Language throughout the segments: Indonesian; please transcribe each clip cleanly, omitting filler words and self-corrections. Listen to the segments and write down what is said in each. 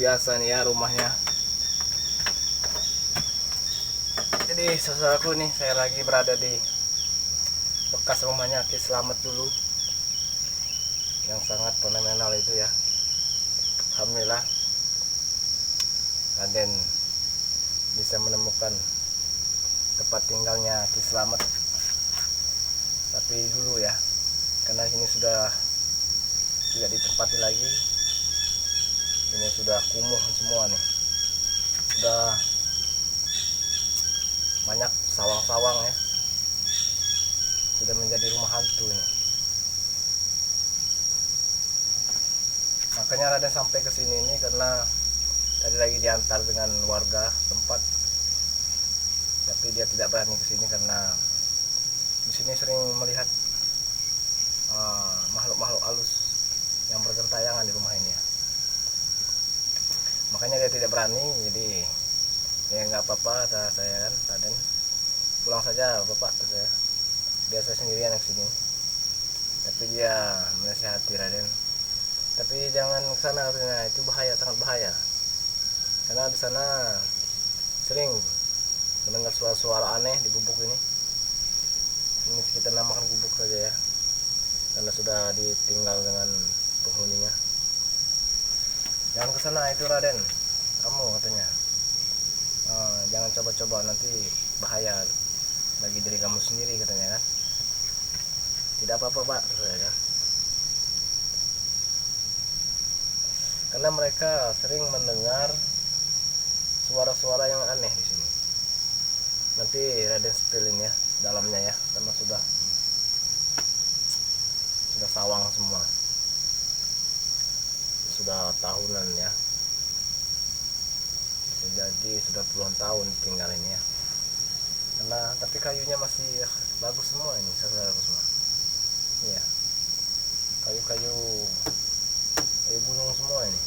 biasa nih ya rumahnya. Jadi saudaraku nih, saya lagi berada di bekas rumahnya Ki Slamet dulu, yang sangat fenomenal itu ya. Alhamdulillah Raden bisa menemukan tempat tinggalnya Ki Slamet. Tapi dulu ya, karena ini sudah tidak ditempati lagi, ini sudah kumuh semua nih, sudah banyak sawang-sawang ya, sudah menjadi rumah hantu nih. Makanya Raden sampai ke sini ini karena tadi lagi diantar dengan warga tempat, tapi dia tidak berani ke sini karena di sini sering melihat makhluk-makhluk halus yang bergentayangan di rumah ini ya. Makanya dia tidak berani. Jadi ya nggak apa-apa, kata saya kan, Raden pulang saja bapak, kata saya, biasa sendirian yang sini. Tapi dia menasihati Raden, tapi jangan ke sana katanya, itu bahaya, sangat bahaya, karena di sana sering mendengar suara-suara aneh di gubuk ini. Ini kita namakan gubuk saja ya, karena sudah ditinggal dengan penghuninya. Jangan ke sana itu Raden, kamu katanya. Jangan coba-coba, nanti bahaya bagi diri kamu sendiri katanya kan. Tidak apa-apa pak, saya kan. Karena mereka sering mendengar suara-suara yang aneh di sini. Nanti Raden spillin ya dalamnya ya, karena sudah sawang semua, sudah tahunan ya, bisa jadi sudah puluhan tahun tinggal ini ya. Karena tapi kayunya masih bagus semua ini, saudara semua. Iya, kayu gunung semua ini.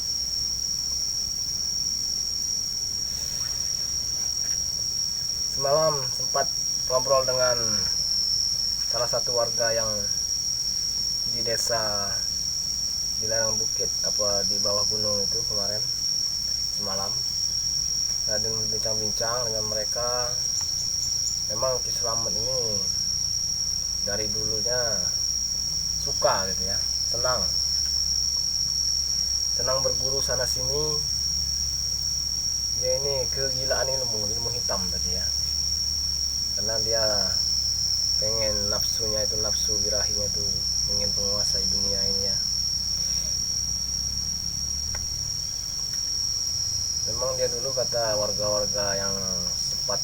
Semalam sempat ngobrol dengan salah satu warga yang di desa di lereng bukit apa di bawah gunung itu kemarin semalam. Raden berbincang-bincang dengan mereka. Memang Ki Slamet ini dari dulunya suka gitu ya, senang berburu sana sini. Dia ini kegilaan ilmu hitam tadi ya, karena dia pengen nafsunya itu, nafsu birahinya itu ingin menguasai dunia ini ya. Memang dia dulu, kata warga-warga yang sempat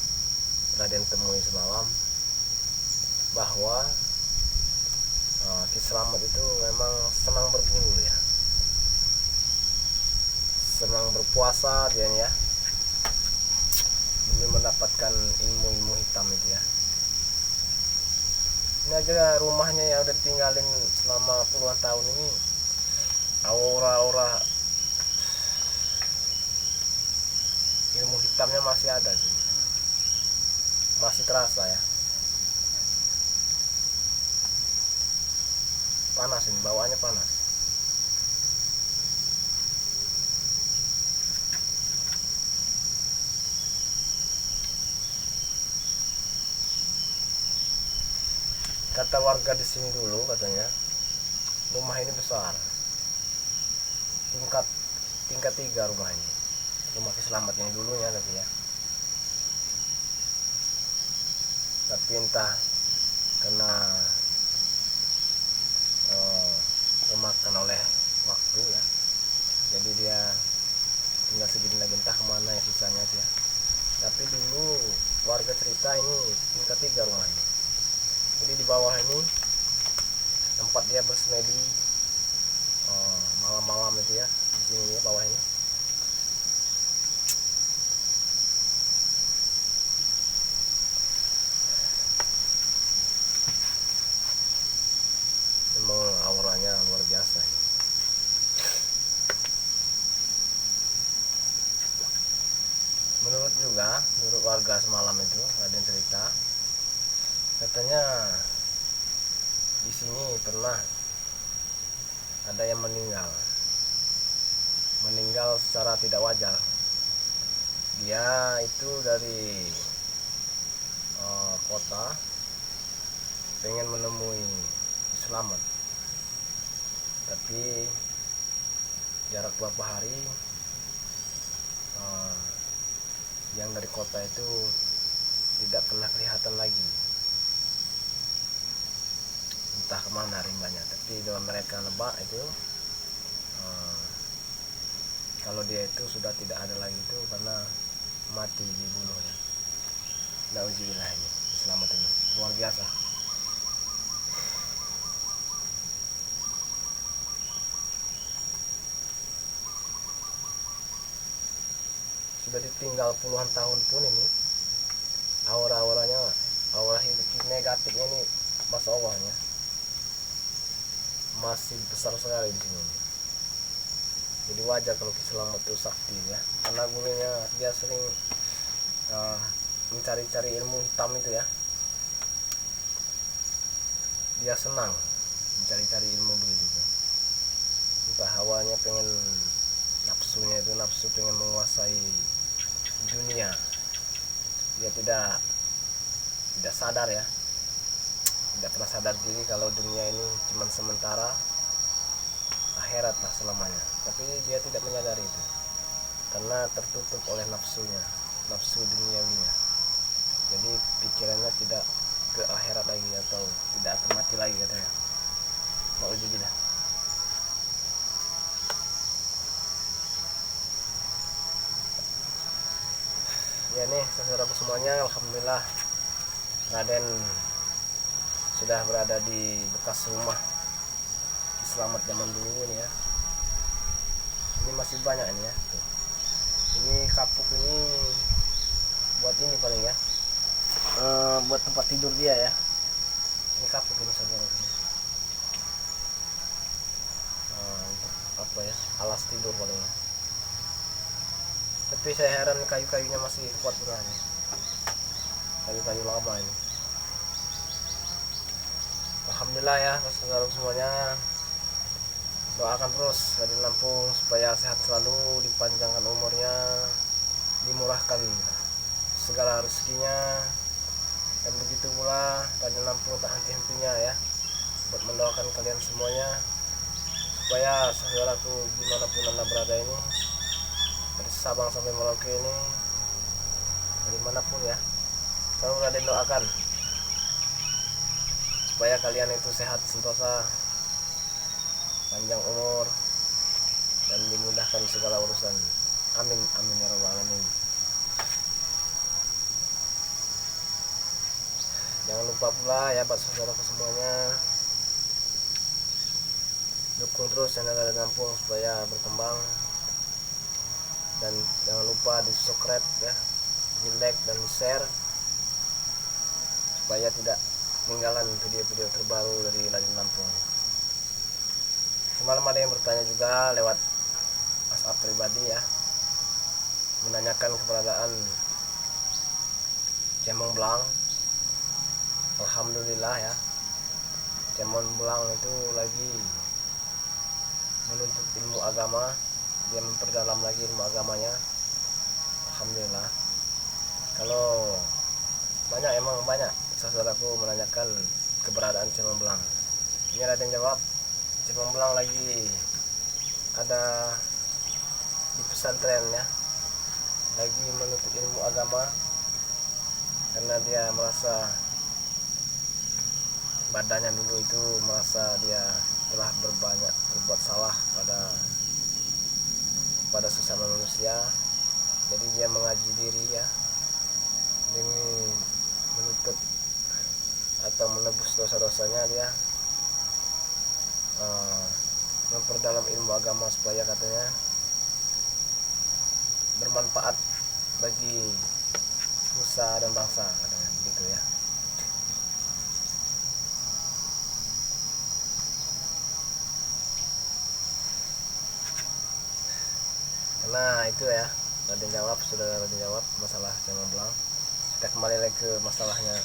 Raden temui semalam, bahwa Ki Slamet itu memang senang berburu ya, senang berpuasa dia ya, demi mendapatkan ilmu hitam itu ya. Ini aja rumahnya yang udah ditinggalin selama puluhan tahun ini, aura-aura ilmu hitamnya masih ada sih, masih terasa ya. Panas ini, bawaannya panas. Kata warga di sini dulu, katanya rumah ini besar, tingkat 3 rumah ini, rumah Ki Slamet ini dulunya tapi ya. Tapi entah karena kemakan oleh waktu ya, jadi dia tinggal segini lagi, entah kemana ya sisanya dia. Tapi dulu warga cerita ini tingkat 3 rumah ini. Jadi di bawah ini tempat dia bersemedi malam-malam itu ya, di sini ya bawah ini. Memang auranya luar biasa ini. Menurut warga semalam itu ada yang cerita, katanya di sini pernah ada yang meninggal meninggal secara tidak wajar. Dia itu dari kota pengen menemui Slamet, tapi jarak beberapa hari yang dari kota itu tidak pernah kelihatan lagi, entah kemana rimbanya. Tapi dalam mereka nebak itu kalau dia itu sudah tidak ada lagi itu karena mati dibunuhnya. Nauzubillah, ini selamat, ini luar biasa. Sudah ditinggal puluhan tahun pun ini aura-auranya, aura negatifnya ini masya Allahnya masih besar sekali di sini. Jadi wajar kalau Ki Slamet itu sakti ya, karena gurunya dia sering mencari-cari ilmu hitam itu ya. Dia senang mencari-cari ilmu begitu. Entah hawanya pengen, nafsunya itu nafsu pengen menguasai dunia. Dia tidak sadar ya, tidak pernah sadar diri kalau dunia ini cuma sementara, akhirat lah selamanya. Tapi dia tidak menyadari itu karena tertutup oleh nafsunya, nafsu duniawinya. Jadi pikirannya tidak ke akhirat lagi atau tidak akan mati lagi katanya. Nauzubillah. Ya nih saudaraku semuanya, alhamdulillah Raden sudah berada di bekas rumah Ki Slamet zaman dulu ini ya. Ini masih banyak ini ya. Tuh. Ini kapuk ini buat ini paling ya, buat tempat tidur dia ya. Ini kapuk ini saudaraku. Untuk apa ya, alas tidur paling ya. Tapi saya heran kayu-kayunya masih kuat benar nih. Kayu-kayu lama ini. Alhamdulillah ya saudara semuanya. Doakan terus Raden Lampung supaya sehat selalu, dipanjangkan umurnya, dimurahkan segala rezekinya. Dan begitu pula Raden Lampung tak henti-hentinya ya buat mendoakan kalian semuanya supaya saudaraku dimanapun anda berada ini, dari Sabang sampai Merauke ini, dari manapun ya, selalu Raden doakan supaya kalian itu sehat sentosa, panjang umur, dan dimudahkan segala urusan. Amin amin ya rabbal alamin. Jangan lupa pula ya buat saudaraku semuanya, dukung terus channel Raden Lampung supaya berkembang. Dan jangan lupa di subscribe ya, di like dan di share supaya tidak ketinggalan video-video terbaru dari Raden Lampung. Semalam ada yang bertanya juga lewat WhatsApp pribadi ya, menanyakan keberadaan Cemong Belang. Alhamdulillah ya, Cemong Belang itu lagi menuntut ilmu agama, dia memperdalam lagi ilmu agamanya. Alhamdulillah. Kalau emang banyak saudaraku menanyakan keberadaan Cemong Belang. Ini ada yang jawab, Cemong Belang lagi ada di pesantren ya, lagi menuntut ilmu agama karena dia merasa badannya dulu itu merasa dia telah berbuat salah pada sesama manusia. Jadi dia mengaji diri ya, demi menutup atau menebus dosa-dosanya. Dia memperdalam ilmu agama supaya katanya bermanfaat bagi nusa dan bangsa, katanya begitu ya. Nah itu ya, sudah Raden jawab masalah Cemong Belang. Kita kembali lagi ke masalahnya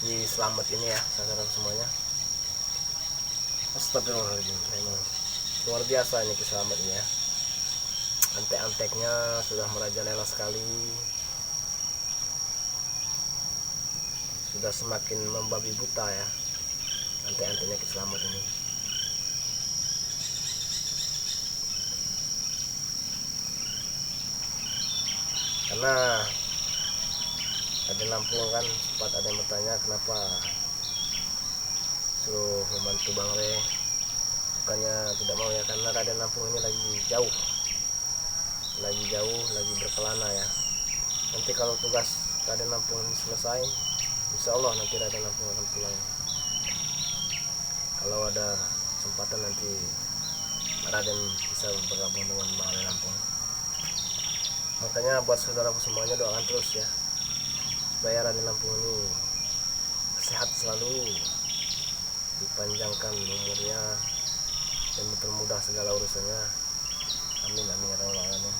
Ki Slamet ini ya saudara semuanya. Astagfirullahaladzim, memang luar biasa ini Ki Slamet ini ya. antek-anteknya sudah merajalela sekali, sudah semakin membabi buta ya antek-anteknya Ki Slamet ini. Karena Raden Lampung kan sempat ada yang bertanya kenapa suruh membantu Bang Re, bukannya tidak mau ya, karena Raden Lampung ini lagi jauh, lagi berkelana ya. Nanti kalau tugas Raden Lampung ini selesai, insya Allah nanti Raden Lampung akan pulang. Kalau ada kesempatan nanti Raden bisa bergabung dengan Bang Raden Lampung. Makanya buat saudaraku semuanya doakan terus ya, supaya Raden Lampung ini sehat selalu, dipanjangkan umurnya dan dipermudah segala urusannya. Amin amin ya rabbal alamin.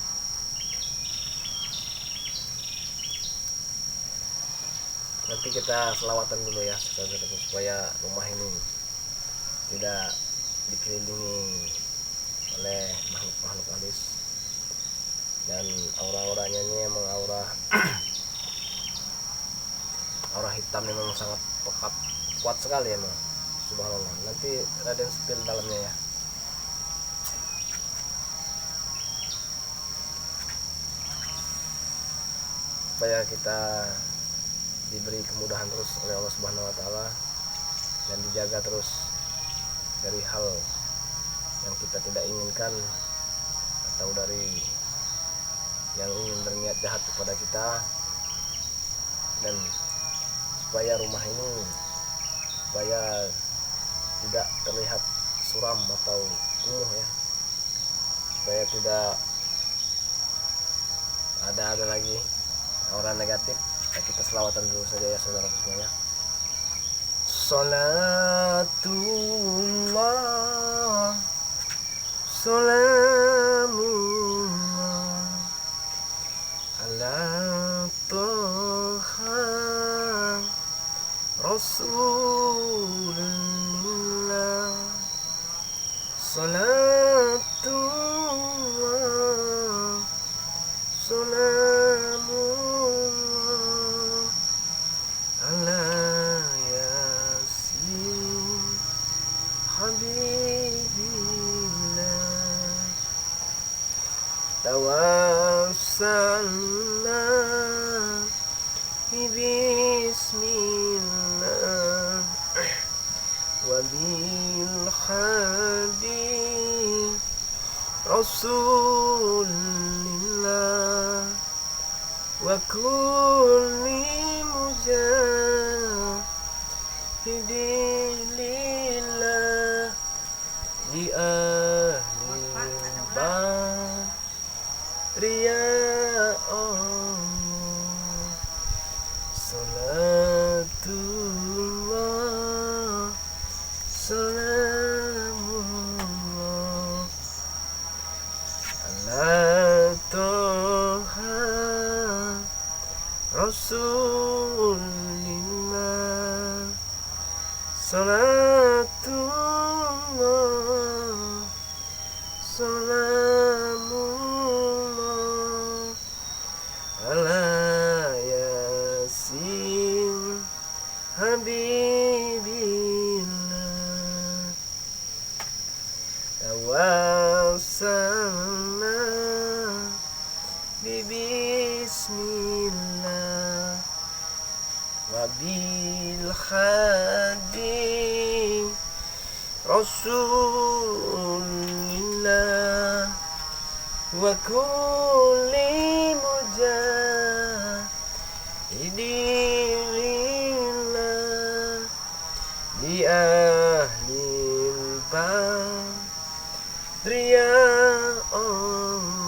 Nanti kita selawatan dulu ya saudaraku, supaya rumah ini tidak dikelilingi oleh makhluk-makhluk halus. Dan aura-auranya ini emang aura hitam memang sangat pekat, kuat sekali emang, subhanallah. Nanti Raden spill dalamnya ya. Supaya kita diberi kemudahan terus oleh Allah Subhanahu wa taala dan dijaga terus dari hal yang kita tidak inginkan atau dari yang ingin berniat jahat kepada kita, dan supaya rumah ini supaya tidak terlihat suram atau kumuh ya, supaya tidak ada lagi aura negatif. Kita selawatan dulu saja ya saudara semuanya. Salatullah salamullah ala Toha Rasulullah. Salatullah salamullah ala Yasin Habibillah. Tawassalna bismillah wa bil hadi Rasulillah wa kulli mujahidin lillah di ahli Ria Allah. Salatullah salamullah ala Toha Rasulillah. Salatullah salamullah ala Yasin Habibillah. Tawassalna bismillah wa bil hadi Rasulillah wa kulli mujahidin lillah di ahlil badri ya Allah.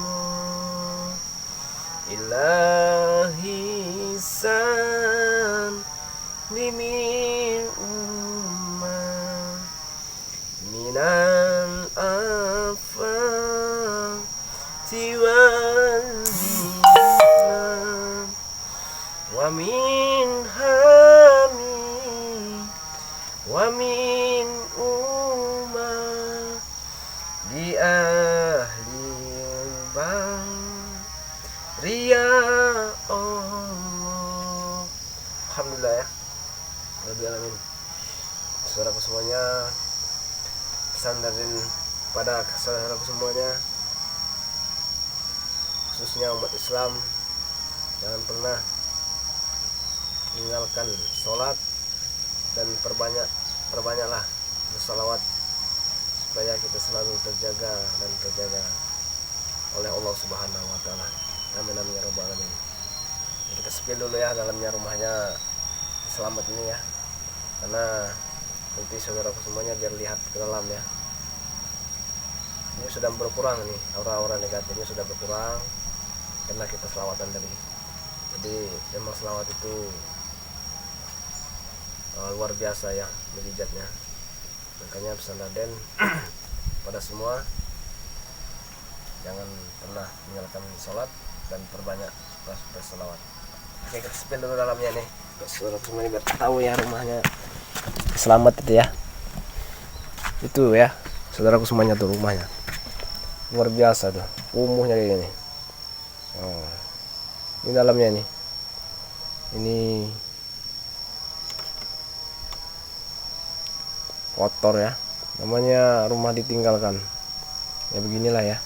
Ilahi san limin ummah minal afati wal minan wa min hami wa min ummah di ahli rabbil alamin. Saudaraku semuanya, pesan dari pada saudaraku semuanya, khususnya umat Islam, jangan pernah tinggalkan sholat dan perbanyaklah bersalawat supaya kita selalu terjaga oleh Allah Subhanahu wa taala. Amin amin ya rabbal alamin. Kita spill dulu ya dalamnya rumahnya selamat ini ya, karena nanti saudaraku semuanya biar lihat ke dalam ya. Ini sudah berkurang nih, aura-aura negatifnya sudah berkurang karena kita selawatan tadi. Jadi memang selawat itu luar biasa ya mujizatnya. Makanya pesan Raden pada semua, jangan pernah meninggalkan sholat dan perbanyak berselawat. Oke, kita spill dulu dalamnya nih, saudara semuanya biar tahu ya rumahnya selamat itu ya. Itu ya saudaraku semuanya tuh rumahnya luar biasa tuh, kumuhnya kayak gini. Ini dalamnya nih, ini kotor ya, namanya rumah ditinggalkan ya, beginilah ya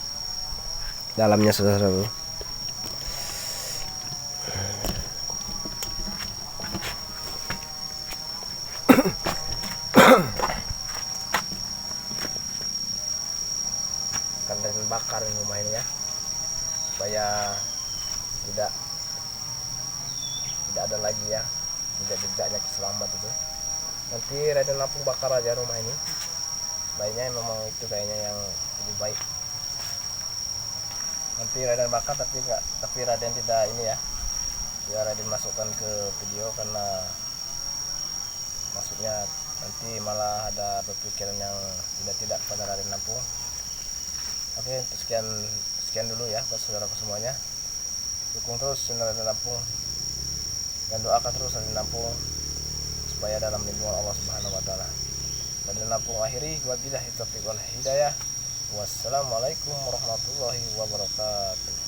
dalamnya saudara-saudara. Akan bakar rumah ini ya, supaya tidak ada lagi ya jejaknya selamat itu. Nanti Raden Lampung bakar aja rumah ini, baiknya memang itu kayaknya yang lebih baik. Nanti Raden bakar tapi Raden tidak ini ya, biar Raden masukkan ke video, karena maksudnya nanti malah ada berpikiran yang tidak pada Raden Lampung. Oke, sekian dulu ya buat saudaraku semuanya. Dukung terus channel Raden Lampung dan doakan terus Raden Lampung supaya dalam lindungan Allah Subhanahu wa taala. Raden Lampung akhiri, wabillahi taufiq wal hidayah. Wassalamualaikum warahmatullahi wabarakatuh.